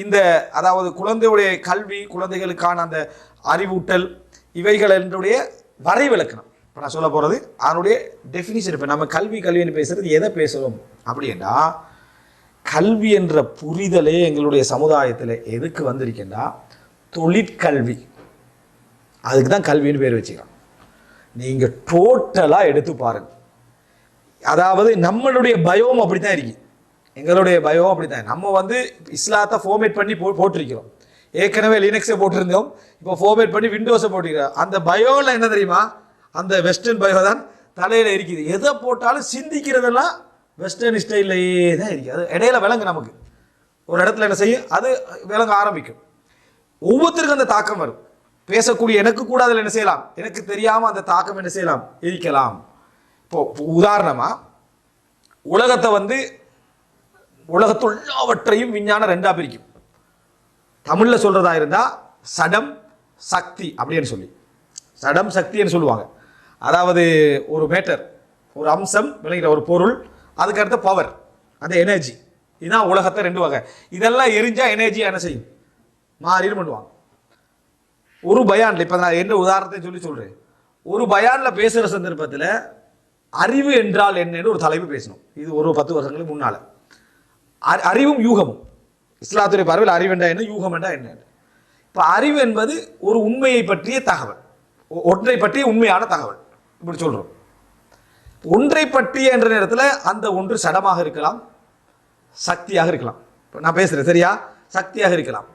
இந்த அதாவது குழந்தையுடைய கல்வி, குழந்தைகளுக்கான அந்த அறிவூட்டல், இவைகள் என்னுடைய வரைவிலக்கணம். இப்போ நான் சொல்ல போகிறது அதனுடைய டெஃபினிஷன். இப்போ நம்ம கல்வின்னு பேசுகிறது எதை பேசுகிறோம் அப்படின்னா, கல்வி என்ற புரிதலே எங்களுடைய சமுதாயத்தில் எதுக்கு வந்திருக்கேன்னா தொழிற்கல்வி. அதுக்கு தான் கல்வின்னு பேர் வச்சுக்கலாம். நீங்கள் டோட்டலாக எடுத்து பாருங்கள். அதாவது நம்மளுடைய பயோம் அப்படி தான் இருக்கு. எங்களுடைய பயோம் அப்படி தான். நம்ம இஸ்லாத்தை ஃபார்மேட் பண்ணி போட்டிருக்கிறோம். ஏற்கனவே லினக்ஸை போட்டிருந்தோம், இப்போ ஃபார்மேட் பண்ணி விண்டோஸை போட்டிருக்கிறோம். அந்த பயோவில் என்ன தெரியுமா, அந்த வெஸ்டர்ன் பயோ தான் தலையில் இருக்குது. எதை போட்டாலும் சிந்திக்கிறதெல்லாம் வெஸ்டர்ன் ஸ்டைல்லையே தான் இருக்குது. அது இடையில விளங்கு, நமக்கு ஒரு இடத்துல என்ன செய்யும், அது விளங்க ஆரம்பிக்கும். ஒவ்வொருத்தருக்கும் அந்த தாக்கம் வரும். பேசக்கூடிய எனக்கு கூட அதில் என்ன செய்யலாம், எனக்கு தெரியாமல் அந்த தாக்கம் என்ன செய்யலாம், இருக்கலாம். இப்போ உதாரணமாக உலகத்தை உலகத்து எல்லாவற்றையும் விஞ்ஞானம் ரெண்டாக பிரிக்கும். தமிழில் சொல்கிறதா இருந்தால் சடம் சக்தி அப்படின்னு சொல்லி, சடம் சக்தின்னு சொல்லுவாங்க. அதாவது ஒரு மேட்டர், ஒரு அம்சம், விளங்கிற ஒரு பொருள், அதுக்கு அடுத்த பவர், அந்த எனர்ஜி. இதுதான் உலகத்தை ரெண்டு வகை. இதெல்லாம் எரிஞ்சால் எனர்ஜி என்ன செய்யும், மாறின்னு பண்ணுவாங்க. ஒரு பயானில், இப்போ நான் என்ன உதாரணத்தை சொல்கிறேன், ஒரு பயானில் பேசுகிற சந்தர்ப்பத்தில் அறிவு என்றால் என்னன்னு ஒரு தலைப்பு பேசணும். இது ஒரு 10 வருஷங்களுக்கு முன்னால். அறிவும் யூகமும், இஸ்லாத்துடைய பார்வையில் அறிவு என்றா என்ன, யூகம் என்றா என்ன. இப்போ அறிவு என்பது ஒரு உண்மையை பற்றிய தகவல், ஒன்றை பற்றிய உண்மையான தகவல், இப்படி சொல்கிறோம். ஒன்றை பற்றிய என்ற நேரத்தில் அந்த ஒன்று சடமாக இருக்கலாம், சக்தியாக இருக்கலாம். இப்போ நான் பேசுகிறேன் சரியா, சக்தியாக இருக்கலாம்.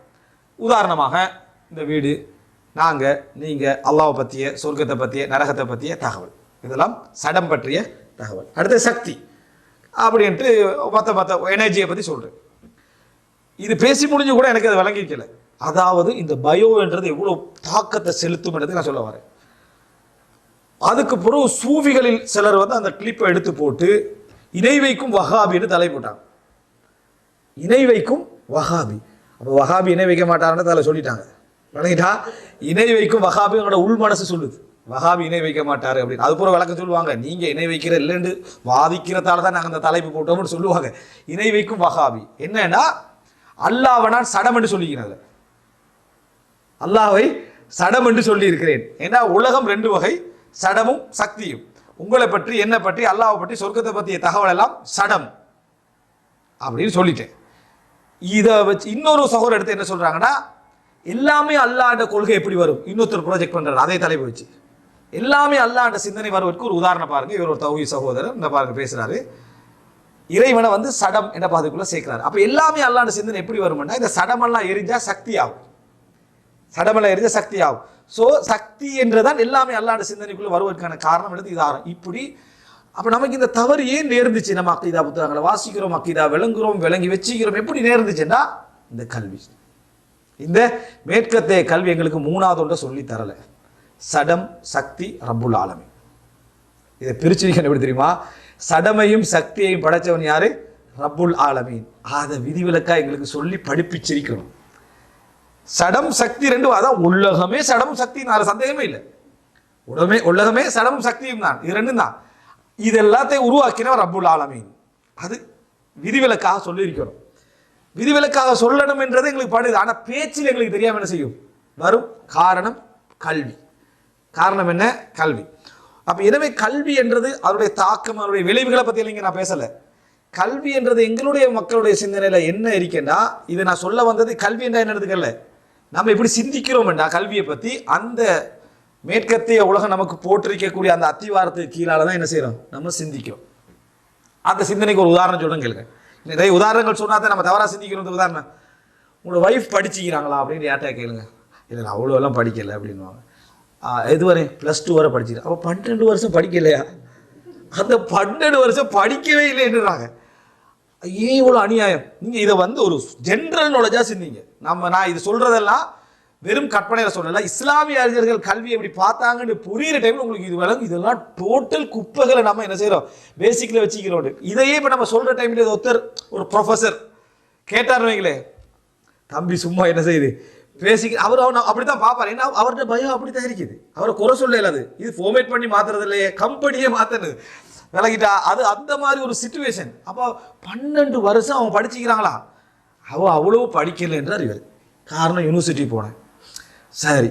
உதாரணமாக இந்த வீடு, நாங்கள், நீங்கள், அல்லாஹ்வை பற்றிய, சொர்க்கத்தை பற்றிய, நரகத்தை பற்றிய தகவல், இதெல்லாம் சடம் பற்றிய தகவல். அடுத்த சக்தி அப்படின்ட்டு மற்ற எனர்ஜியை பற்றி சொல்கிறேன். இது பேசி முடிஞ்சு கூட எனக்கு அது விளங்கிக்கல. அதாவது இந்த பயோ என்றது எவ்வளோ தாக்கத்தை செலுத்தும் என்றது நான் சொல்ல வரேன். அதுக்கு பிறகு சூஃபிகளில் சிலர் அந்த கிளிப்பை எடுத்து போட்டு இணை வைக்கும் வஹாபின்னு தலை போட்டாங்க. இணை வைக்கும் வஹாபி. அப்போ வஹாபி இணை வைக்க மாட்டாருன்னு அதில் சொல்லிட்டாங்க. விளங்கிட்டா, இணை வைக்கும் வஹாபி உங்களோட உள் மனசு சொல்லுது, வஹாபி இணை வைக்க மாட்டாரு அப்படின்னு. அது பூரா விளக்கம் சொல்லுவாங்க. நீங்கள் இணை வைக்கிற இல்லைன்னு வாதிக்கிறதால தான் நாங்கள் அந்த தலைப்பு போட்டோம்னு சொல்லுவாங்க. இணை வைக்கும் வஹாபி என்னன்னா, அல்லாஹ்வை நான் சடம் என்று சொல்லிக்கிறேன், அல்லாஹ்வை சடம் என்று சொல்லி இருக்கிறேன். ஏன்னா உலகம் ரெண்டு வகை, சடமும் சக்தியும். உங்களை பற்றி, என்னை பற்றி, அல்லாஹ்வை பற்றி, சொர்க்கத்தை பற்றிய தகவல் எல்லாம் சடம் அப்படின்னு சொல்லிட்டேன். இதை வச்சு இன்னொரு சகோதரர் எடுத்து என்ன சொல்றாங்கன்னா, எல்லாமே அல்லாஹ்வுடைய கொள்கை எப்படி வரும், இன்னொருத்தர் ப்ராஜெக்ட் பண்றாரு அதே தலைப்பு வச்சு. எல்லாமே அல்லாஹ்வுடைய சிந்தனை வருவதற்கு ஒரு உதாரணம் பாருங்க. இவர் ஒரு தௌஹீத் சகோதரர் இந்த பாருங்க பேசுறாரு, இறைவனை சடம் என்ற பாதைக்குள்ள சேர்க்கிறாரு. அப்ப எல்லாமே அல்லாஹ்வுடைய சிந்தனை எப்படி வரும்னா, இந்த சடமெல்லாம் எரிஞ்சா சக்தி ஆகும், சடமெல்லாம் எரிஞ்சா சக்தி ஆகும். ஸோ சக்தி என்றதான் எல்லாமே அல்லாஹ்வுடைய சிந்தனைக்குள்ள வருவதற்கான காரணம் எடுத்து இதாகும். இப்படி அப்ப நமக்கு இந்த தவறு ஏன் நேர்ந்துச்சு? நம்ம அக்கீதா புத்தகங்களை வாசிக்கிறோம், அக்கீதா விளங்குறோம், விளங்கி வச்சுக்கிறோம். எப்படி நேர்ந்துச்சுன்னா, இந்த கல்வி, இந்த மேற்கத்தைய கல்வி எங்களுக்கு மூணாவது ஒன்றை சொல்லி தரல. சடம் சக்தி ரப்புல் ஆலமீன். இதை பிரிச்சு எப்படி தெரியுமா, சடமையும் சக்தியையும் படைச்சவன் யாரு, ரப்புல் ஆலமீன். அதை விதிவிலக்கா எங்களுக்கு சொல்லி படிப்பிச்சிருக்கணும். சடம் சக்தி ரெண்டும், அதான் உலகமே சடமும் சக்தி, சந்தேகமே இல்லை. உலகமே சடமும் சக்தியும் தான், இது ரெண்டும் தான். இது எல்லாத்தையும் உருவாக்கினவர் ரப்புல் ஆலமீன். அது விதிவிலக்காக சொல்லியிருக்கிறோம். விதிவிலக்காக சொல்லணும் என்றது எங்களுக்கு படுது. ஆனால் பேச்சில் எங்களுக்கு தெரியாம என்ன செய்யும் வரும். காரணம் கல்வி. காரணம் என்ன, கல்வி. அப்ப எனவே கல்வி என்றது அதனுடைய தாக்கம், அதனுடைய விளைவுகளை பத்தி இல்லைங்க நான் பேசல. கல்வி என்றது எங்களுடைய மக்களுடைய சிந்தனையில என்ன இருக்கேன்னா, இதை நான் சொல்ல வந்தது கல்வி என்றா என்ன எடுத்துக்கல, நம்ம எப்படி சிந்திக்கிறோம் என்றா கல்வியை பத்தி, அந்த மேற்கத்திய உலகம் நமக்கு போட்டிருக்கக்கூடிய அந்த அத்திவாரத்துக்கு கீழால தான் என்ன செய்யறோம், நம்ம சிந்திக்கிறோம். அந்த சிந்தனைக்கு ஒரு உதாரணம் சொல்றேன் கேளுங்க. நிறைய உதாரணங்கள் சொன்னாதான் நம்ம தவறா சிந்திக்கிறோம். உதாரணம், உங்களோட ஒய்ஃப் படிச்சுக்கிறாங்களா அப்படின்னு யார்ட்டா கேளுங்க. இல்லை அவ்வளோ எல்லாம் படிக்கலை அப்படின்வாங்க. இதுவரை +2 வரை படிச்சுக்கிறேன். அப்போ 12 வருஷம் படிக்கலையா? அந்த 12 வருஷம் படிக்கவே இல்லைன்றாங்க. ஏன் இவ்வளோ அநியாயம்? நீங்கள் இதை ஒரு ஜென்ரல் நாலேஜாக சிந்திங்க. நான் இது சொல்கிறதெல்லாம் வெறும் கற்பனையில் சொல்லலை. இஸ்லாமிய அறிஞர்கள் கல்வி எப்படி பார்த்தாங்கன்னு புரியுற டைமில் உங்களுக்கு இது விளங்கும். இதெல்லாம் டோட்டல் குப்பைகளை நம்ம என்ன செய்கிறோம், பேசிக்கில் வச்சுக்கிறோம். இதையே இப்போ நம்ம சொல்கிற டைமில் ஒருத்தர் ஒரு ப்ரொஃபஸர் கேட்டார் வைங்களே, தம்பி சும்மா என்ன செய்யுது பேசிக்க, அவர் அப்படித்தான் பார்ப்பார். ஏன்னா அவர்கிட்ட பயம் அப்படித்தான் இருக்குது. அவரை குறை சொல்ல இல்லாது. இது ஃபார்மேட் பண்ணி மாத்துறது இல்லையே, கம்பெனியே மாத்தணுது, விளக்கிட்டா. அது அந்த மாதிரி ஒரு சிச்சுவேஷன். அப்போ 12 வருஷம் அவங்க படிச்சுக்கிறாங்களா? அவள் அவ்வளோ படிக்கலை என்றார் இவர். காரணம் யூனிவர்சிட்டி போனேன். சரி,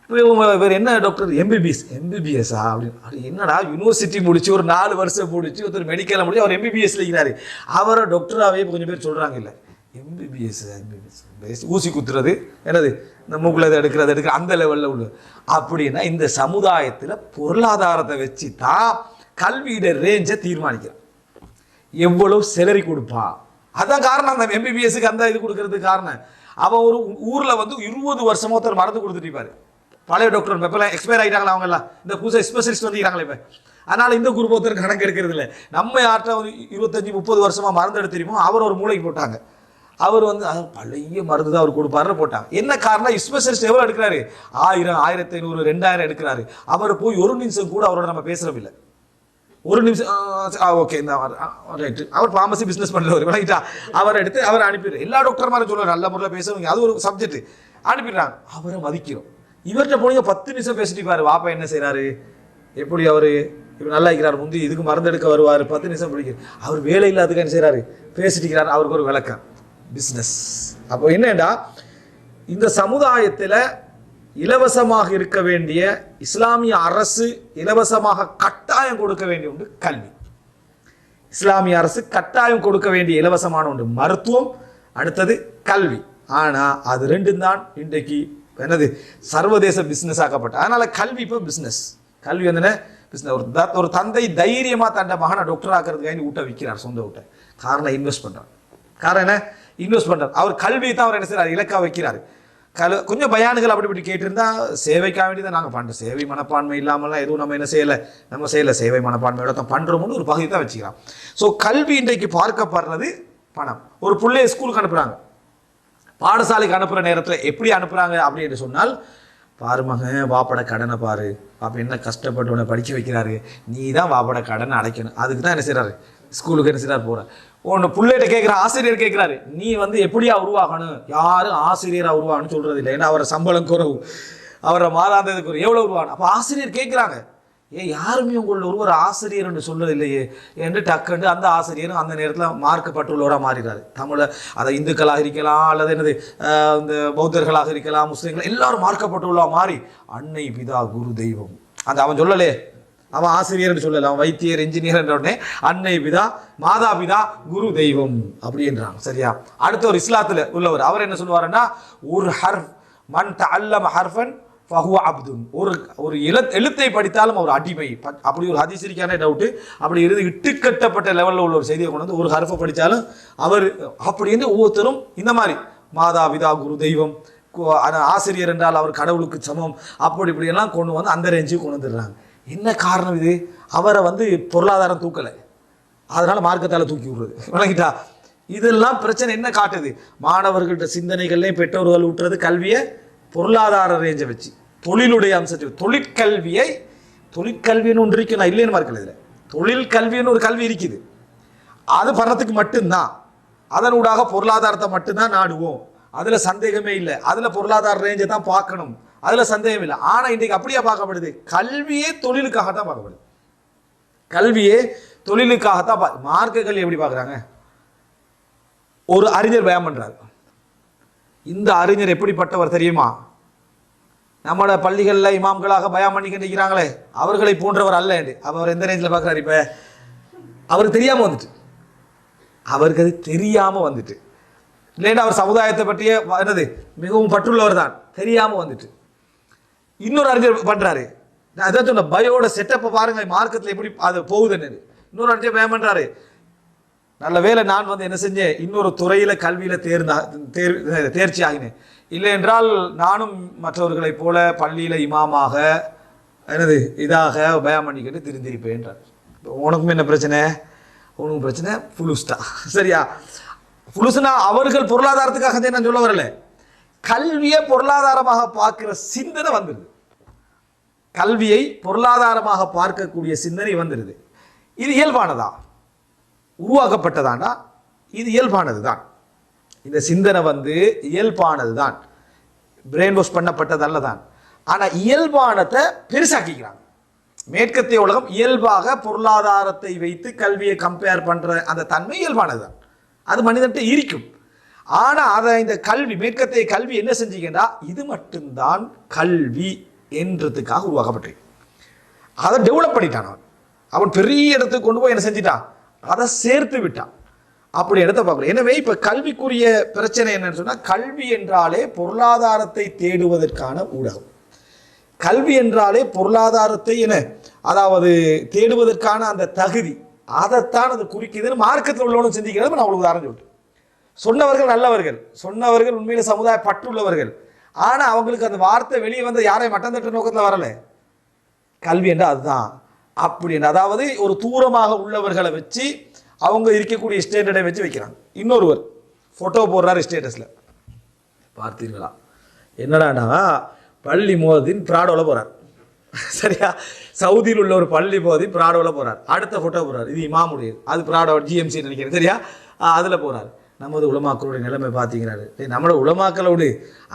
இப்போ இவர் என்ன டாக்டர்? எம்பிபிஎஸ்ஸா அப்படின்னு. அது என்னடா யூனிவர்சிட்டி முடிச்சு ஒரு 4 வருஷம் முடிச்சு ஒருத்தர் மெடிக்கலில் முடிச்சு அவர் எம்பிபிஎஸ்ல இருக்கிறாரு. அவரை டாக்டராகவே கொஞ்சம் பேர் சொல்கிறாங்க. இல்லை, எம்பிபிஎஸ் ஊசி குத்துறது என்னது, இந்த மூக்கில் எடுக்கிறது அந்த லெவலில் உள்ள. அப்படின்னா இந்த சமுதாயத்தில் பொருளாதாரத்தை வச்சு தான் கல்வியோட ரேஞ்சை தீர்மானிக்கிறான். எவ்வளவு செலரி கொடுப்பான், அதான் காரணம். அந்த எம்பிபிஎஸ்க்கு அந்த இது கொடுக்கறதுக்கு காரணம், அவன் ஒரு ஊரில் வந்து 20 வருஷமா ஒருத்தர் மருந்து கொடுத்துட்டு இருப்பாரு. பழைய டாக்டர் இப்போலாம் எக்ஸ்பயர் ஆகிட்டாங்களா அவங்கெல்லாம், இந்த புதுசாக ஸ்பெஷலிஸ்ட் வந்துக்கிறாங்களே இப்போ. அதனால் இந்த குரூப் ஒருத்தர் கணக்கு எடுக்கிறது இல்லை. நம்ம யார்கிட்ட ஒரு 25-30 வருஷமாக மருந்து எடுத்து தெரியுமோ அவர் ஒரு மூளைக்கு போட்டாங்க. அவர் வந்து பழைய மருந்து தான் அவர் கொடுப்பாருன்னு போட்டாங்க. என்ன காரணம்? ஸ்பெஷலிஸ்ட் எவ்வளோ எடுக்கிறாரு? 1000, 1500, 2000 எடுக்கிறாரு. அவர் போய் ஒரு நிமிஷம் கூட அவரோட நம்ம பேசுகிறோம். ஒரு நிமிஷம் ஓகே இந்த ரைட்டு, அவர் ஃபார்மசி பிஸ்னஸ் பண்ணுறவர் விளங்கிட்டா, அவர் எடுத்து அவர் அனுப்பிடுறாரு. எல்லா டாக்டர் மாதிரி சொல்லுவார், நல்ல முறையில் பேசுவாங்க, அது ஒரு சப்ஜெக்ட் அனுப்பிடுறாங்க. அவரை மதிக்கிறோம். இவர்கிட்ட போனீங்க 10 நிமிஷம் பேசிட்டு இருப்பாரு. வாப்பா என்ன செய்கிறாரு, எப்படி அவர் இப்போ நல்லா இருக்கிறார், முந்தி இதுக்கு மருந்து எடுக்க வருவார், 10 நிமிஷம் பிடிக்கும். அவர் வேலை இல்லாததுக்கு என்ன செய்கிறாரு, பேசிட்டு இருக்கிறார். அவருக்கு ஒரு விளக்கம், பிஸ்னஸ். அப்போ என்னடா, இந்த சமுதாயத்தில் இலவசமாக இருக்க வேண்டிய, இஸ்லாமிய அரசு இலவசமாக கட்டாயம் கொடுக்க வேண்டிய ஒன்று கல்வி. இஸ்லாமிய அரசு கட்டாயம் கொடுக்க வேண்டிய இலவசமான ஒன்று மருத்துவம், அடுத்தது கல்வி. ஆனால் அது ரெண்டும் தான் இன்றைக்கு என்னது சர்வதேச பிஸ்னஸ் ஆக்கப்பட்ட. அதனால கல்வி இப்போ பிஸ்னஸ். கல்வி வந்து பிஸ்னஸ். ஒரு தந்தை தைரியமாக தன்னை மகனை டாக்டர் ஆக்கிறதுக்காக ஊட்ட விற்கிறார், சொந்த ஊட்ட. காரணம் இன்வெஸ்ட் பண்ணுறார். காரணம் என்ன? இன்வெஸ்ட் பண்ணுறார். அவர் கல்வியை தான் அவர் என்ன செய்கிறார், இலக்காக வைக்கிறார். கொஞ்சம் பயானுகள் அப்படி இப்படி கேட்டிருந்தா, சேவைக்காக வேண்டி தான் நாங்கள் பண்ணுறோம். சேவை மனப்பான்மை இல்லாமலாம் எதுவும் நம்ம என்ன செய்யலை, நம்ம செய்யலை. சேவை மனப்பான்மையோட தான் பண்ணுறோம்னு ஒரு பகுதி தான் வச்சுக்கலாம். ஸோ கல்வி இன்றைக்கு பார்க்கப்படுறது பணம். ஒரு பிள்ளைய ஸ்கூலுக்கு அனுப்புகிறாங்க, பாடசாலைக்கு அனுப்புகிற நேரத்தில் எப்படி அனுப்புகிறாங்க அப்படின்னு சொன்னால், பாருமக வாப்பட கடனை பாரு, பாப்பா என்ன கஷ்டப்பட்டு உன்னை படிக்க வைக்கிறாரு, நீ தான் வாப்பட கடனை அடைக்கணும். அதுக்கு தான் என்ன செய்கிறாரு, ஸ்கூலுக்கு என்ன செய்கிறார் போகிறார். ஒன்று பிள்ளைகிட்ட கேட்குற ஆசிரியர் கேட்குறாரு, நீ வந்து எப்படியா உருவாகணும், யாரும் ஆசிரியராக உருவாகணும்னு சொல்கிறது இல்லை. ஏன்னா அவரை சம்பளம் குறைவு, அவரை மாதாந்தத்துக்கு குறைவு, எவ்வளோ உருவாகணும். அப்போ ஆசிரியர் கேட்குறாங்க, யாருமே உங்களோட ஒருவர் ஆசிரியர்னு சொல்றது இல்லையே என்று டக்குண்டு அந்த ஆசிரியரும் அந்த நேரத்தில் மார்க்கப்பட்டுள்ளவராக மாறிடுறாரு. தமிழை அதை இந்துக்களாக இருக்கலாம், அல்லது என்னது இந்த பௌத்தர்களாக இருக்கலாம், முஸ்லீம்கள் எல்லாரும் மார்க்கப்பட்டுள்ளவா மாறி அன்னை பிதா குரு தெய்வம். அந்த அவன் சொல்லலே, அவன் ஆசிரியர்னு சொல்லலை, அவன் வைத்தியர் இன்ஜினியர் என்ற உடனே அன்னை பிதா மாதா பிதா குரு தெய்வம் அப்படின்றாங்க. சரியா? அடுத்த ஒரு இஸ்லாத்தில் உள்ளவர் அவர் என்ன சொல்லுவாருன்னா, ஒரு ஹர்ஃப் மன் தஅல்லம ஹர்ஃபன் ஃபஹுவ அப்துன். ஒரு எழுத்தை படித்தாலும் அவர் அடிமை. அப்படி ஒரு ஹதீஸிற்கான டவுட்டு. அப்படி இருந்து இட்டுக்கட்டப்பட்ட லெவலில் உள்ள ஒரு செய்தியை கொண்டு வந்து ஒரு ஹர்ஃபை படித்தாலும் அவர் அப்படின்னு ஒவ்வொருத்தரும் இந்த மாதிரி மாதா பிதா குரு தெய்வம், ஆசிரியர் என்றால் அவர் கடவுளுக்கு சமம், அப்படி இப்படியெல்லாம் கொண்டு வந்து அந்த ரேஞ்சுக்கு கொண்டு வந்துடுறாங்க. என்ன காரணம் இது? அவரை வந்து பொருளாதாரம் தூக்கலை, அதனால் மார்க்கத்தால் தூக்கி விடுறது. விளங்கிட்டா? இதெல்லாம் பிரச்சனை என்ன காட்டுது? மாணவர்கள்ட்ட சிந்தனைகள்லையும் பெற்றோர்கள் விட்டுறது கல்வியை பொருளாதார ரேஞ்சை வச்சு, தொழிலுடைய அம்சத்தை, தொழிற்கல்வின்னு ஒன்று இருக்கு. நான் இல்லைன்னு பார்க்கல, இதில் தொழில் கல்வின்னு ஒரு கல்வி இருக்குது. அது பணத்துக்கு மட்டும்தான், அதனூடாக பொருளாதாரத்தை மட்டும்தான் நாடுவோம், அதில் சந்தேகமே இல்லை. அதில் பொருளாதார ரேஞ்சை தான் பார்க்கணும், அதில் சந்தேகம் இல்லை. ஆனால் இன்றைக்கு அப்படியே பார்க்கப்படுது, கல்வியே தொழிலுக்காகத்தான் பார்க்கப்படுது. கல்வியே தொழிலுக்காகத்தான் மார்க்கங்கள் எப்படி பார்க்குறாங்க? ஒரு அறிஞர் பயம் பண்ணுறாரு. இந்த அறிஞர் எப்படிப்பட்டவர் தெரியுமா? நம்மளோட பள்ளிகளில் இமாம்களாக பயம் பண்ணிக்கிட்டு இருக்கிறாங்களே, அவர்களை போன்றவர் அல்ல என்று. அவர் எந்த ரேஞ்சில் பார்க்குறாரு? இப்போ அவருக்கு தெரியாமல் வந்துட்டு, அவருக்கு அது தெரியாமல் வந்துட்டு, இல்லைன்னா அவர் சமுதாயத்தை பற்றிய என்னது மிகவும் பற்றுள்ளவர் தான், தெரியாமல் வந்துட்டு இன்னொரு அறிஞர் பண்ணுறாரு. நான் அதான் சொன்ன பயோட செட்டப்பை பாருங்க, மார்க்கத்தில் எப்படி அது போகுதுன்னு. இன்னொரு அறிஞர் பயம் பண்ணுறாரு, நல்ல வேலை நான் வந்து என்ன செஞ்சேன், இன்னொரு துறையில் கல்வியில் தேர்ச்சி ஆகினேன், இல்லை என்றால் நானும் மற்றவர்களைப் போல பள்ளியில் இமாமாக என்னது இதாக பயம் பண்ணிக்கிட்டு திருந்திருப்பேன்றார். உனக்கும் என்ன பிரச்சனை? உனக்கும் பிரச்சனை புலுஸ்டா. சரியா? புலுசுனா அவர்கள் பொருளாதாரத்துக்காக நான் சொல்ல வரல, கல்வியை பொருளாதாரமாக பார்க்கிற சிந்தனை வந்துடுது. கல்வியை பொருளாதாரமாக பார்க்கக்கூடிய சிந்தனை வந்துடுது. இது இயல்பானதா? உருவாக்கப்பட்டதானா? இது இயல்பானது தான். இந்த சிந்தனை வந்து இயல்பானது தான், பிரெயின் வாஷ் பண்ணப்பட்டதல்ல தான். ஆனால் இயல்பானத்தை பெருசாக்கிக்கிறாங்க. மேற்கத்திய உலகம் இயல்பாக பொருளாதாரத்தை வைத்து கல்வியை கம்பேர் பண்ணுற அந்த தன்மை இயல்பானது தான், அது மனிதன்கிட்ட இருக்கும். ஆனால் அதை இந்த கல்வி மேற்கத்தைய கல்வி என்ன செஞ்சீங்கன்னா இது மட்டும்தான் கல்வி என்றதுக்காக உருவாக்கப்பட்டது. அதை டெவலப் பண்ணிட்டான் அவன் பெரிய இடத்துக்கு கொண்டு போய் என்ன செஞ்சிட்டான், அதை சேர்த்து விட்டான். அப்படி இடத்த பார்க்கல. எனவே இப்போ கல்விக்குரிய பிரச்சனை என்னன்னு சொன்னால், கல்வி என்றாலே பொருளாதாரத்தை தேடுவதற்கான ஊடகம். கல்வி என்றாலே பொருளாதாரத்தை என்ன, அதாவது தேடுவதற்கான அந்த தகுதி, அதைத்தான் அது குறிக்குதுன்னு மார்க்கத்தில் உள்ளவனும் சிந்திக்கிறது. நான் உங்களுக்கு உதாரணம் சொல்லிட்டு, சொன்னவர்கள் நல்லவர்கள், சொன்னவர்கள் உண்மையில சமுதாய பற்றுள்ளவர்கள். ஆனால் அவங்களுக்கு அந்த வார்த்தை வெளியே வந்து யாரையும் மட்டம் தட்டுற நோக்கத்தில் வரலை. கல்வி என்றால் அதுதான் அப்படின்னு, அதாவது ஒரு தூரமாக உள்ளவர்களை வச்சு அவங்க இருக்கக்கூடிய ஸ்டேட்டஸை வச்சு வைக்கிறாங்க. இன்னொருவர் ஃபோட்டோ போடுறாரு ஸ்டேட்டஸில், பார்த்தீங்களா? என்னடானா பள்ளி மோதின் பிராடோவில் போகிறார். சரியா? சவுதியில் உள்ள ஒரு பள்ளி மோதி பிராடோவில் போகிறார். அடுத்த ஃபோட்டோ போடுறார், இது இமாமுடைய, அது பிராடோ ஜிஎம்சி நினைக்கிறேன். சரியா? அதில் போகிறார். நமது உலமாக்களுடைய நிலைமை பார்த்தீங்கிறாரு. நம்மளோட உலமாக்களோடு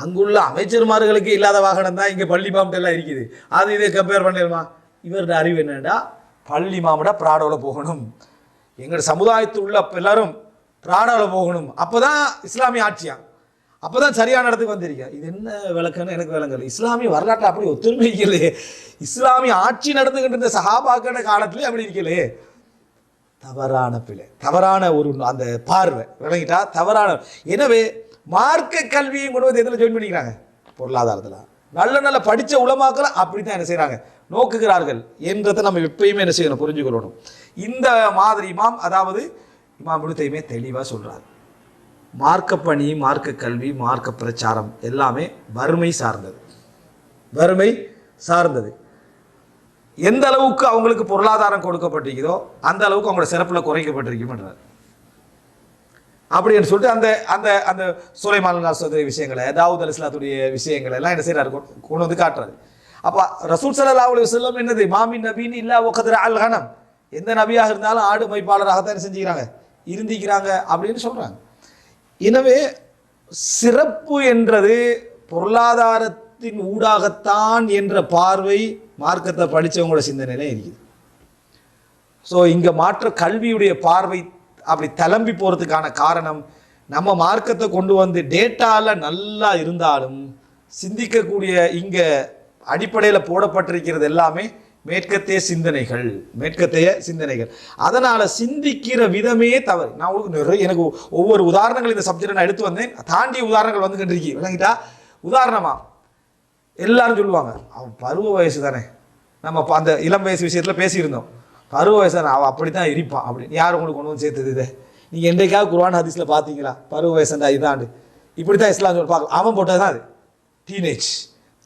அங்குள்ள அமைச்சர்மார்களுக்கு இல்லாத வாகனம் தான் இங்கே பள்ளி மாமட்டெல்லாம் இருக்குது. அது இதை கம்பேர் பண்ணிடுமா? இவருடைய அறிவு என்னடா, பள்ளி மாமட்டா பிராடோவில் போகணும், எங்களோட சமுதாயத்தில் உள்ள எல்லாரும் பிராடோவில் போகணும், அப்போ தான் இஸ்லாமிய ஆட்சியா, அப்போ தான் சரியான இடத்துக்கு வந்திருக்கா. இது என்ன விளக்கன்னு எனக்கு விளங்கல. இஸ்லாமிய வரலாற்று அப்படி ஒத்துழைமை இருக்கலையே. இஸ்லாமிய ஆட்சி நடந்துகிட்டு இருந்த சஹாபாக்கள காலத்திலே அப்படி இருக்கலையே. தவறான பிழை, தவறான ஒரு அந்த பார்வை விளங்கிட்டா தவறான. எனவே மார்க்க கல்வியை கொண்டு வந்து எதில் ஜாயின் பண்ணிக்கிறாங்க? பொருளாதாரத்தில். நல்ல நல்ல படித்த உலமாக்களை அப்படி தான் என்ன செய்கிறாங்க, நோக்குகிறார்கள் என்றதை நம்ம எப்பயுமே என்ன செய்யணும், புரிஞ்சுக்கொள்ளணும். இந்த மாதிரி இமாம், அதாவது இமாம் இப்னு தைமிய்யா தெளிவாக சொல்கிறார், மார்க்க பணி, மார்க்க கல்வி, மார்க்க பிரச்சாரம் எல்லாமே வறுமை சார்ந்தது. வறுமை சார்ந்தது. எந்த அளவுக்கு அவங்களுக்கு பொருளாதாரம் கொடுக்கப்பட்டிருக்குதோ அந்த அளவுக்கு அவங்களோட சிறப்பில் குறைக்கப்பட்டிருக்குன்றார். அப்படின்னு சொல்லிட்டு அந்த அந்த அந்த சுலைமான் அலைஹிஸ்ஸலாத்துடைய விஷயங்களை, தாவூத் அலைஹிஸ்ஸலாத்துடைய விஷயங்களை எல்லாம் என்ன செய்யறாரு, கொண்டு வந்து காட்டுறாரு. அப்போ ரசூல் ஸல்லல்லாஹு அலைஹி வஸல்லம் என்னது, மாமின் நபின் இல்லா வகத்ர அல் கனம், எந்த நபியாக இருந்தாலும் ஆடு மைப்பாளராகத்தான் என்ன செஞ்சுக்கிறாங்க, இருந்திக்கிறாங்க அப்படின்னு சொல்றாங்க. எனவே சிறப்பு என்றது பொருளாதாரத்தின் ஊடாகத்தான் என்ற பார்வை மார்க்கத்தை படித்தவங்களோட சிந்தனையில இருக்குது. ஸோ இங்கே மாற்ற கல்வியுடைய பார்வை அப்படி தளம்பி போகிறதுக்கான காரணம், நம்ம மார்க்கத்தை கொண்டு வந்து டேட்டாவில் நல்லா இருந்தாலும் சிந்திக்கக்கூடிய இங்கே அடிப்படையில் போடப்பட்டிருக்கிறது எல்லாமே மேற்கத்தைய சிந்தனைகள், மேற்கத்தைய சிந்தனைகள். அதனால் சிந்திக்கிற விதமே தவறு. நான் உங்களுக்கு நிறைய, எனக்கு ஒவ்வொரு உதாரணங்கள் இந்த சப்ஜெக்டை நான் எடுத்து வந்தேன், தாண்டிய உதாரணங்கள் வந்துக்கிட்டு இருக்கி விளங்கிட்டா. உதாரணமாக எல்லாரும் சொல்லுவாங்க, அவன் பருவ வயசு தானே, நம்ம அந்த இளம் வயசு விஷயத்தில் பேசியிருந்தோம், பருவ வயசு தானே அவன் அப்படி தான் இருப்பான் அப்படின்னு. யார் உங்களுக்கு கொண்டு வந்து சேர்த்தது இதை? நீங்கள் என்றைக்காவது குர்ஆன் ஹதீஸில் பார்த்தீங்களா? பருவ வயசுண்டா இதாண்டு இப்படி தான் இஸ்லாம் சொல்லி பார்க்கலாம். அவன் போட்டது தான் அது.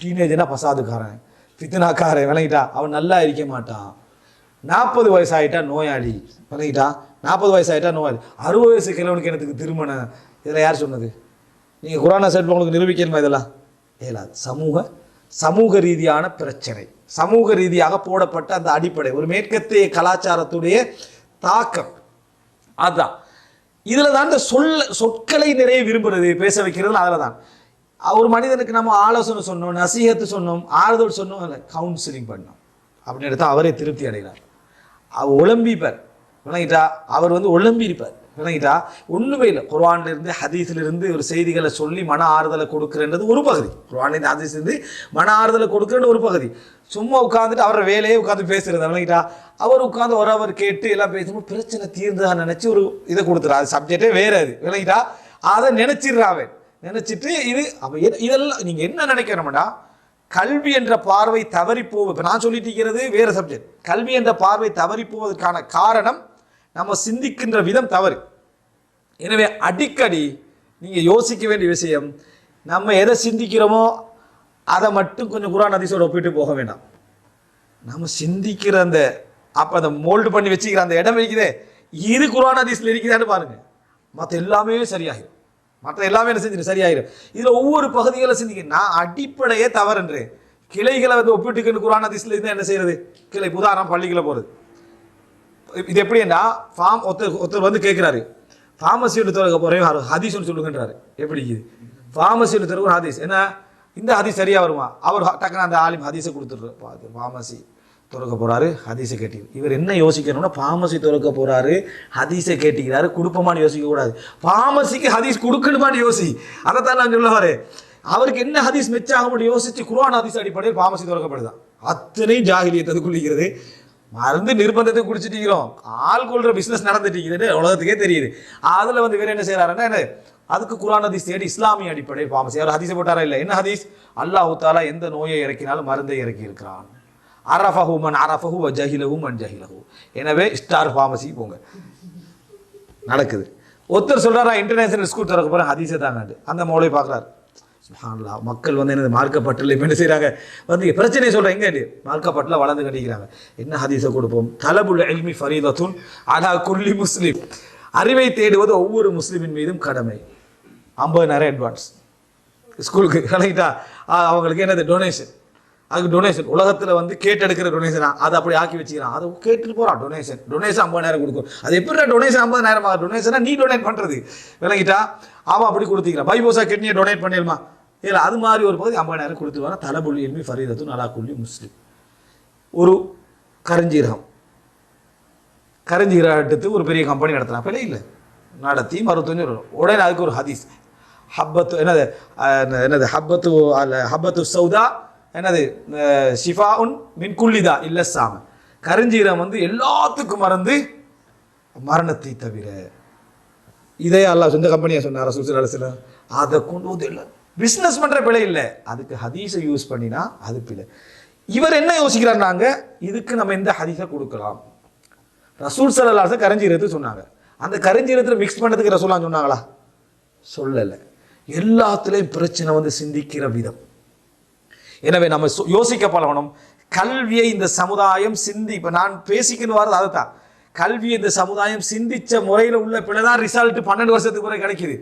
டீனேஜ்னா பசாதுக்காரன், ஃபித்னாக்காரன் விளங்கிட்டா, அவன் நல்லா இருக்க மாட்டான். 40 வயசாகிட்டா நோயாளி விளங்கிட்டா, 40 வயசாகிட்டா நோயாளி. 60 வயசு கிழவனுக்கு எனக்கு திருமணம், இதில் யார் சொன்னது? நீங்கள் குர்ஆன் செட் உங்களுக்கு நிரூபிக்கணுமா? இதெல்லாம் இயலாது. சமூக ரீதியான பிரச்சனை, சமூக ரீதியாக போடப்பட்ட அந்த அடிப்படை, ஒரு மேற்கத்திய கலாச்சாரத்துடைய தாக்கம் அதுதான். இதில் தான் இந்த சொற்களை நிறைய விரும்புறது, பேச வைக்கிறது. அதில் தான் ஒரு மனிதனுக்கு நம்ம ஆலோசனை சொன்னோம், நசீகத்து சொன்னோம், ஆறுதல் சொன்னோம், அதில் கவுன்சிலிங் பண்ணோம் அப்படின்னு எடுத்தால் அவரே திருப்தி அடைகிறார். அவர் ஒலம்பிப்பார் விளங்கிட்டா, அவர் வந்து ஒலம்பி இருப்பார் விளங்கிட்டா. ஒன்றுமே இல்லை, குர்ஆனிலிருந்து ஹதீஸிலிருந்து ஒரு செய்திகளை சொல்லி மன ஆறுதலை கொடுக்குறன்றது ஒரு பகுதி. குர்ஆனிலிருந்து ஹதீஸ்லேருந்து மன ஆறுதலை கொடுக்குறன்னு ஒரு பகுதி. சும்மா உட்காந்துட்டு அவரை வேலையே உட்காந்து பேசுறது விளங்கிட்டா. அவர் உட்காந்து அவர் கேட்டு எல்லாம் பேசும்போது பிரச்சனை தீர்ந்ததா நினச்சி ஒரு இதை கொடுத்துறா. அது சப்ஜெக்டே வேறு, அது விளங்கிட்டா. அதை நினச்சிடுறாவே, நினச்சிட்டு இது அப்போ இதெல்லாம் நீங்கள் என்ன நினைக்கணும்னா, கல்வி என்ற பார்வை தவறி போவது. இப்போ நான் சொல்லிட்டு இருக்கிறது வேறு சப்ஜெக்ட். கல்வி என்ற பார்வை தவறி போவதற்கான காரணம் நம்ம சிந்திக்கின்ற விதம் தவறு. எனவே அடிக்கடி நீங்கள் யோசிக்க வேண்டிய விஷயம், நம்ம எதை சிந்திக்கிறோமோ அதை மட்டும் கொஞ்சம் குர்ஆன் ஹதீஸோட ஒப்பிட்டு போக வேண்டாம். நம்ம சிந்திக்கிற அந்த அப்போ அந்த மோல்டு பண்ணி வச்சுக்கிற அந்த இடம் இருக்குதே, இது குர்ஆன் ஹதீஸில் இருக்குதான்னு பாருங்கள், மற்ற எல்லாமே சரியாகிடும். மற்ற எல்லாமே என்ன செஞ்சு சரியாயிடும். இதில் ஒவ்வொரு பகுதிகளை சிந்திக்க நான் அடிப்படையே தவறுன்று கிளைகளை வந்து ஒப்பிட்டுக்குன்னு குர்ஆன் ஹதீஸில் இருந்தால் என்ன செய்யறது? கிளை உதாரணம் பள்ளிக்குள்ள போகிறது. இது எப்படின்னா, ஒருத்தர் வந்து கேட்குறாரு, ஃபார்மசி எடுத்து போகிறேன் ஹதீஸ் ஒன்று சொல்லுங்கன்றாரு. எப்படி இது ஃபார்மசி எடுத்து ஒரு ஹதீஸ் என்ன, இந்த ஹதீஸ் சரியாக வருமா? அவர் டக்குன்னு அந்த ஆலிம் ஹதீஸை கொடுத்துட்ரு, ஃபார்மசி திறக்க போகிறாரு, ஹதீஸை கேட்டீங்க. இவர் என்ன யோசிக்கணும்னா ஃபார்மசி திறக்க போகிறாரு, ஹதீஸை கேட்டிக்கிறாரு, கொடுப்போமான்னு யோசிக்கக்கூடாது. ஃபார்மசிக்கு ஹதீஸ் கொடுக்கணுமான்னு யோசி. அதைத்தான் நான் சொல்ல வரேன். அவருக்கு என்ன ஹதீஸ் மெச்சாக யோசிச்சு குர்ஆன் ஹதீஸ் அடிப்படையில் ஃபார்மசி திறக்கப்படுதான். அத்தனையும் ஜாகிலியத்தை குளிக்கிறது. மருந்து நிர்பந்தத்தை குடிச்சிட்டீங்கிறோம், ஆள் கொள்ற பிஸ்னஸ் நடந்துட்டீங்கிறது உலகத்துக்கே தெரியுது. அதில் வந்து வேறு என்ன செய்கிறாருன்னா என்ன, அதுக்கு குர்ஆன் ஹதீஸ் தேடி இஸ்லாமிய அடிப்படையில் ஃபார்மசி. அவர் ஹதீஸை போட்டாரா இல்லை? என்ன ஹதீஸ்? அல்லாஹ் தஆலா எந்த நோயை இறக்கினாலும் மருந்தை இறக்கி இருக்கிறான். அரஃபஹு மன் அரஃபஹு வ ஜஹிலஹு மன் ஜஹிலஹு. எனவே ஸ்டார் ஃபார்மசி போங்க. நடக்குது. ஒருத்தர் சொல்றாரா இன்டர்நேஷனல் ஸ்கூல் திறக்க போகிறேன், ஹதீஸை தாங்க. அந்த மௌலை பார்க்குறாரு. சுப்ஹானல்லாஹ், மக்கள் வந்து என்ன மார்க்கப்பட்டில் இப்போ என்ன செய்கிறாங்க, வந்து பிரச்சனையை சொல்கிறேன் எங்கே மார்க்கப்பட்டில் வளர்ந்து கட்டிக்கிறாங்க. என்ன ஹதீஸை கொடுப்போம்? தலபுல் இல்மி ஃபரீதத்துன் அலா குல்லி முஸ்லிம். அறிவை தேடுவது ஒவ்வொரு முஸ்லிமின் மீதும் கடமை. 50,000 அட்வான்ஸ் ஸ்கூலுக்கு கலக்கிட்டா அவங்களுக்கு என்னது டொனேஷன். அதுக்கு டொனேஷன் உலகத்தில் வந்து கேட்டெடுக்கிற டொனேஷனா அதை அப்படி ஆக்கி வச்சுக்கிறான். அதை கேட்டுட்டு போகிறான். டொனேஷன் 50,000 கொடுக்கும். அது எப்படி டொனேஷன் 50,000 டொனேஷனா நீ டொனேட் பண்ணுறது விளங்கிட்டா, அவன் அப்படி கொடுத்துக்கிறான். பைபோசா கிட்னியை டொனேட் பண்ணிடுமா இல்லை, அது மாதிரி ஒரு பகுதி 50,000 கொடுத்துருவாங்க. தலபுல் இல்மி ஃபரீதத்துன் அலா குல்லி முஸ்லிம். ஒரு கரஞ்சீரகம் எடுத்து ஒரு பெரிய கம்பெனி நடத்துகிறான், பிழை இல்லை, நடத்தி மருத்துவம் உடனே அதுக்கு ஒரு ஹதீஸ் ஹப்பத்து என்னது ஹப்பத்து சௌதா என்னது ஷிஃபா உன் மின் குல்லிதா இல்லை சாம. கரஞ்சீரம் வந்து எல்லாத்துக்கும் மரணத்தை தவிர. இதே அல்லாஹ் சொந்த கம்பெனியாக சொன்னார் ரசூலுல்லாஹி. அதை கொண்டு வந்து இல்லை பிஸ்னஸ் பண்ணுற பிழை இல்லை, அதுக்கு ஹதீஸை யூஸ் பண்ணினா அது பிழை. இவர் என்ன யோசிக்கிறார், நாங்கள் இதுக்கு நம்ம எந்த ஹதீஸை கொடுக்கலாம்? ரசூல் ஸல்லல்லாஹு அலைஹி வஸல்லம் கரஞ்சீரத்தை சொன்னாங்க. அந்த கரஞ்சீரத்தில் மிக்ஸ் பண்ணதுக்கு ரசூலுல்லாஹ் சொன்னாங்களா? சொல்லலை. எல்லாத்துலேயும் பிரச்சனை வந்து சிந்திக்கிற விதம். எனவே நம்ம யோசிக்க பழகணும். கல்வியை இந்த சமுதாயம் இப்போ நான் பேசிக்கணும் வரது அதுதான். கல்வியை இந்த சமுதாயம் சிந்திச்ச முறையில் உள்ள பிள்ளைதான் ரிசல்ட் 12 வருஷத்துக்கு பிறகு கிடைக்குது.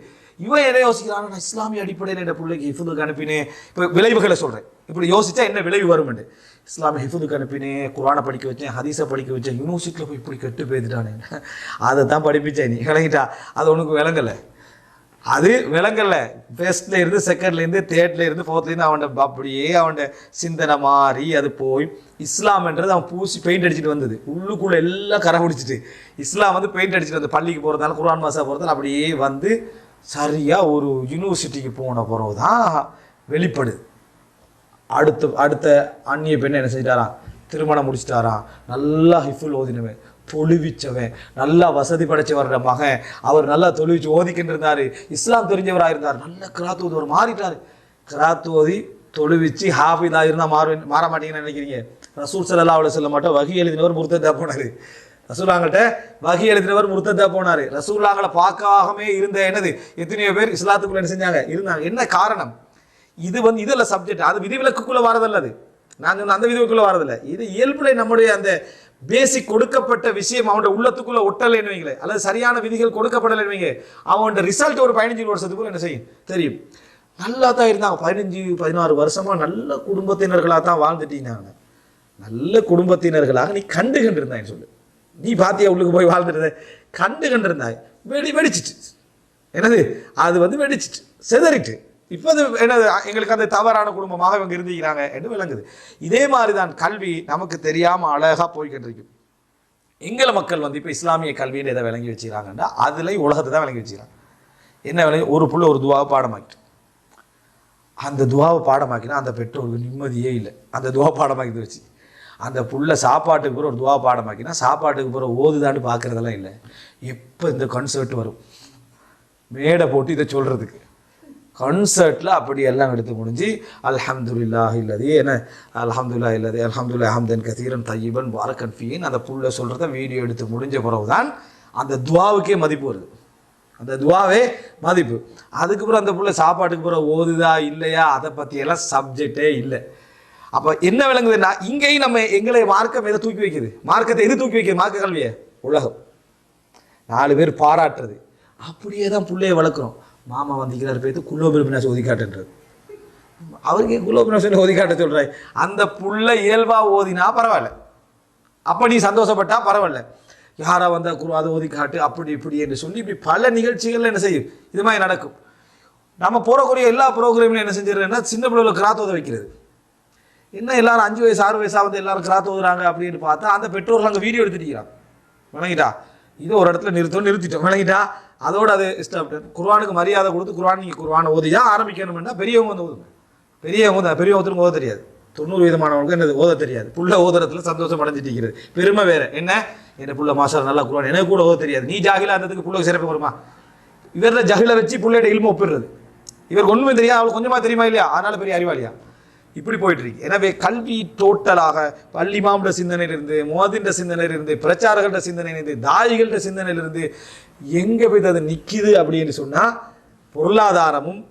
இவன் எதை யோசிக்கிறான், நான் இஸ்லாமிய அடிப்படையில் என் பிள்ளைக்கு ஹிஃபுதுக்கு அனுப்பினேன். இப்போ விளைவுகளை சொல்கிறேன், இப்படி யோசிச்சா என்ன விளைவு வரும்னு. இஸ்லாமிய ஹிஃபுதுக்கு அனுப்பினேன், குர்ஆனை படிக்க வச்சேன், ஹதீஸை படிக்க வச்சேன், யூனிவர்சிட்டியில் போய் இப்படி கெட்டு போய்த்துட்டானே, அதை தான் படிப்பிச்சேன் நீ விளங்கிட்டா. அது உனக்கு விளங்கலை, அது விளங்கலை. ஃபர்ஸ்ட்ல இருந்து செகண்ட்லேருந்து தேர்ட்ல இருந்து ஃபோர்த்லேருந்து அவன் அப்படியே அவன் சிந்தனை மாறி அது போய் இஸ்லாம்ன்றது அவன் பூசி பெயிண்ட் அடிச்சுட்டு வந்தது. உள்ளுக்குள்ளே எல்லாம் கரை பிடிச்சிட்டு இஸ்லாம் வந்து பெயிண்ட் அடிச்சுட்டு வந்து பள்ளிக்கு போகிறதால குர்ஆன் மாசா போகிறதால அப்படியே வந்து சரியாக ஒரு யூனிவர்சிட்டிக்கு போன பிறகு தான் வெளிப்படுது. அடுத்த அந்நிய பெண்ணை என்ன செஞ்சிட்டாராம், திருமணம் முடிச்சிட்டாராம். நல்லா ஹிஃபுல் ஓதினவன், தொழுவிச்சவன், நல்லா வசதி படைச்சவரோட மகன், அவர் நல்லா தொழுவிச்சு ஓதிக்கிட்டு இருந்தார், இஸ்லாம் தெரிஞ்சவராக இருந்தார், நல்ல கிராத்து ஓதுவர் மாறிட்டார். கிராத்து ஓதி தொழுவிச்சு ஹாஃபிதாக இருந்தால் மாற மாட்டீங்கன்னு நினைக்கிறீங்க? ரசூல் ஸல்லல்லாஹு அலைஹி வஸல்லம் மட்டும் வஹி எழுதினவர் முர்த்ததா போனார். ரசூலாங்கிட்ட வஹி எழுதினவர் முர்த்ததா போனார். ரசூலாங்களை பார்க்காமவே இருந்த என்னது எத்தனையோ பேர் இஸ்லாத்துக்குள்ள என்ன செஞ்சாங்க இருந்தாங்க. என்ன காரணம்? இது வந்து இதில் சப்ஜெக்ட், அது விதிவிலக்குள்ளே வரதில்லை. அது நான் சொன்ன அந்த விதிவுக்குள்ளே வரதில்லை. இது இயல்புல நம்முடைய அந்த பேசிக் கொடுக்கப்பட்ட விஷயம் அவனோட உள்ளத்துக்குள்ள ஒட்டலைன்னு வைங்களே, அல்லது சரியான விதிகள் கொடுக்கப்படலைன்னு வைங்க, அவனோட ரிசல்ட் ஒரு 15 வருஷத்துக்குள்ள என்ன செய்யும் தெரியும். நல்லா தான் இருந்தாங்க, 15-16 வருஷமா நல்ல குடும்பத்தினர்களாக தான் வாழ்ந்துட்டீங்க. நல்ல குடும்பத்தினர்களாக நீ கண்டுகின்றிருந்தாய் சொல்லு. நீ பாத்தியா உள்ளுக்கு போய் வாழ்ந்துருந்த கண்டுகின்றிருந்தாய், வெடிச்சிட்டு என்னது அது வந்து வெடிச்சிட்டு செதறிட்டு. இப்போ அது என்னது எங்களுக்கு அந்த தவறான குடும்பமாக இவங்க இருந்திக்கிறாங்க என்று விளங்குது. இதே மாதிரி தான் கல்வி நமக்கு தெரியாமல் அழகாக போய்கிட்டு இருக்கு. எங்களை மக்கள் வந்து இப்போ இஸ்லாமிய கல்வின்னு எதை விளங்கி வச்சுக்கிறாங்கன்னா அதில் உலகத்தை தான் விளங்கி வச்சுக்கிறாங்க. என்ன விளங்கி ஒரு புள்ள ஒரு துவாவை பாடமாக்கிட்டு, அந்த துவாவை பாடமாக்கினா அந்த பெற்றோருக்கு நிம்மதியே இல்லை. அந்த துவா பாடமாக்கி வச்சு அந்த புள்ள சாப்பாட்டுக்கு பிறகு ஒரு துவா பாடமாக்கினா சாப்பாட்டுக்கு பிறகு ஓதுதான்னு பார்க்குறதெல்லாம் இல்லை. எப்போ இந்த கான்சர்ட் வரும் மேடை போட்டு இதை சொல்கிறதுக்கு, கான்சர்ட்டில் அப்படி எல்லாம் எடுத்து முடிஞ்சு அல்ஹம்துலில்லாஹி இல்லது என்ன அல்ஹம்துலில்லாஹி இல்லது அல்ஹம்துலில்லாஹி ஹம்தன் கதீரன் தய்யிபன் பாரக்கன் ஃபீன் அந்த புள்ள சொல்கிறத வீடியோ எடுத்து முடிஞ்ச பிறகு தான் அந்த துவாவுக்கே மதிப்பு வருது. அந்த துவாவே மதிப்பு. அதுக்கப்புறம் அந்த புள்ள சாப்பாட்டுக்கு பிறகு ஓதுதா இல்லையா அதை பற்றியெல்லாம் சப்ஜெக்டே இல்லை. அப்போ என்ன விளங்குதுன்னா இங்கேயும் நம்ம எங்களை மார்க்கம் எதை தூக்கி வைக்குது, மார்க்கத்தை எது தூக்கி வைக்குது, மார்க்க கல்வியை உலகம் 4 பேர் பாராட்டுறது. அப்படியே தான் பிள்ளைய வளர்க்குறோம். மாமா வந்திக்கிறார் பேத்து குலோபினாசி ஒதுக்காட்டுன்றது. அவருக்கு குலோபினாசி ஒதுக்காட்ட சொல்கிறாய். அந்த புள்ள இயல்பாக ஓதினா பரவாயில்ல, அப்போ நீ சந்தோஷப்பட்டா பரவாயில்ல. யாரா வந்தால் குரு அதை ஒதுக்காட்டு அப்படி இப்படி என்று சொல்லி இப்படி பல நிகழ்ச்சிகள்ல என்ன செய்யும் இது மாதிரி நடக்கும். நம்ம போகக்கூடிய எல்லா ப்ரோக்ராம்லையும் என்ன செஞ்சிடறேன்னா சின்ன பிள்ளைகளை கிராத் ஓத வைக்கிறது. என்ன எல்லாரும் 5 வயசு 6 வயசாக வந்து எல்லாரும் கிராத் ஓதுறாங்க அப்படின்னு பார்த்தா அந்த பெற்றோர்கள் அங்கே வீடியோ எடுத்துட்டிருக்கிறாங்க. விளங்கிட்டா? இதை ஒரு இடத்துல நிறுத்திட்டோம். விளங்கிட்டா? அதோடு அது ஸ்டாப். குர்ஆனுக்கு மரியாதை கொடுத்து குர்ஆன் நீங்கள் குர்ஆனை ஓதி தான் ஆரம்பிக்கணும்னா பெரியவங்க வந்து ஓதுங்க. பெரியவங்க ஓத தெரியாது. 90% என்னது ஓத தெரியாது. புள்ள ஓதுறதுல சந்தோஷம் அடைஞ்சிட்டு பெருமை வேற என்ன, என்ன புள்ள மாஸ்டர் நல்லா குர்ஆன் எனக்கு கூட ஓத தெரியாது. நீ ஜாகிலா இருந்ததுக்கு புள்ள சிறப்பு வருமா? இவரில் ஜகில வச்சு புள்ளையோட இல்ம ஒப்பிடுறது. இவருக்கு ஒன்றுமே தெரியாது, அவளுக்கு கொஞ்சமாக தெரியுமா இல்லையா, அதனால பெரிய அறிவாளியா இப்படி போயிட்டு இருக்கு. எனவே கல்வி டோட்டலாக பள்ளிமாம்ட சிந்தனையிலிருந்து, முஅத்தின்ட சிந்தனையிலிருந்து, பிரச்சாரர்கள்ட சிந்தனையிலிருந்து, தாயிகள்ட சிந்தனையிலிருந்து எங்கே போய் அது நிற்கிது அப்படின்னு சொன்னால் பொருளாதாரமும்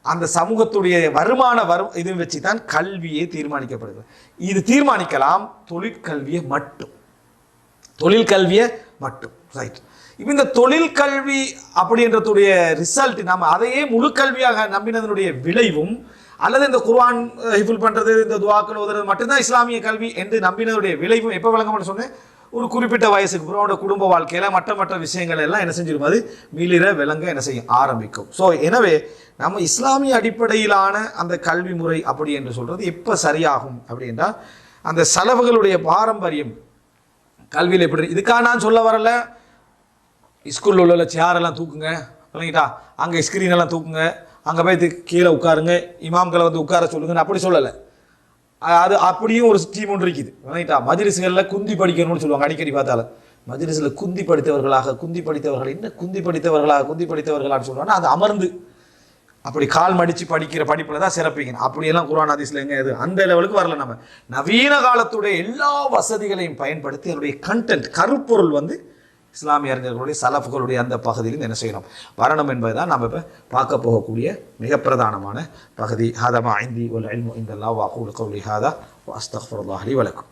அந்த சமூகத்துடைய வருமான இது வச்சு தான் கல்வியே தீர்மானிக்கப்படுது. இது தீர்மானிக்கலாம் தொழிற்கல்வியை மட்டும். ரைட். இப்போ இந்த தொழிற்கல்வி அப்படின்றதுடைய ரிசல்ட் நம்ம அதையே முழு கல்வியாக நம்பினதனுடைய விளைவும், அல்லது இந்த குர்ஆன் ஹிஃபுல் பண்ணுறது, இந்த துஆக்கள் ஓதுறது மட்டும்தான் இஸ்லாமிய கல்வி என்று நம்பினதுடைய விளைவும் எப்போ விளங்கம்னு சொன்னேன், ஒரு குறிப்பிட்ட வயசுக்கு அப்புறம் குடும்ப வாழ்க்கையில் மற்ற விஷயங்கள் எல்லாம் என்ன செஞ்சிடும், அது மிளிர விளங்க என்ன செய்யும் ஆரம்பிக்கும். ஸோ எனவே நம்ம இஸ்லாமிய அடிப்படையிலான அந்த கல்வி முறை அப்படி என்று சொல்கிறது எப்போ சரியாகும் அப்படின்னா, அந்த சலவுகளுடைய பாரம்பரியம் கல்வியில் எப்படி. இதுக்காக நான் சொல்ல வரல ஸ்கூலில் உள்ள சேரெல்லாம் தூக்குங்க, விளங்கிட்டா, அங்கே ஸ்க்ரீனெல்லாம் தூக்குங்க, அங்கே போய் கீழே உட்காருங்க, இமாம்களை வந்து உட்கார சொல்லுங்கன்னு அப்படி சொல்லலை. அது அப்படியும் ஒரு ஸ்கீம் ஒன்று இருக்குது, விளங்கிட்டா. மஜ்லிஸ்களில் குந்தி படிக்கணும்னு சொல்லுவாங்க அடிக்கடி பார்த்தாலும். மஜ்லிஸில் குந்தி படித்தவர்கள் என்ன குந்தி படித்தவர்களான்னு சொல்லுவாங்கன்னா அது அமர்ந்து அப்படி கால் மடித்து படிக்கிற படிப்பில் தான் சிறப்பிங்க. அப்படியெல்லாம் குர்ஆன் ஹதீஸ்ல எங்கே எது அந்த லெவலுக்கு வரல. நம்ம நவீன காலத்துடைய எல்லா வசதிகளையும் பயன்படுத்தி அதனுடைய கண்டென்ட் கருப்பொருள் வந்து இஸ்லாமிய அறிஞர்களுடைய சலஃப்களுடைய அந்த பகுதியில் என்ன செய்யணும் வரணும் என்பதை தான் நம்ம இப்போ பார்க்க போகக்கூடிய மிக பிரதானமான பகுதி. ஹாதா மா இந்தி வல் இல்மு இன்தல்லாஹ் வ அகூலு கௌலி ஹாதா வ அஸ்தக்ஃபிருல்லாஹ் லி வ லக்கும்.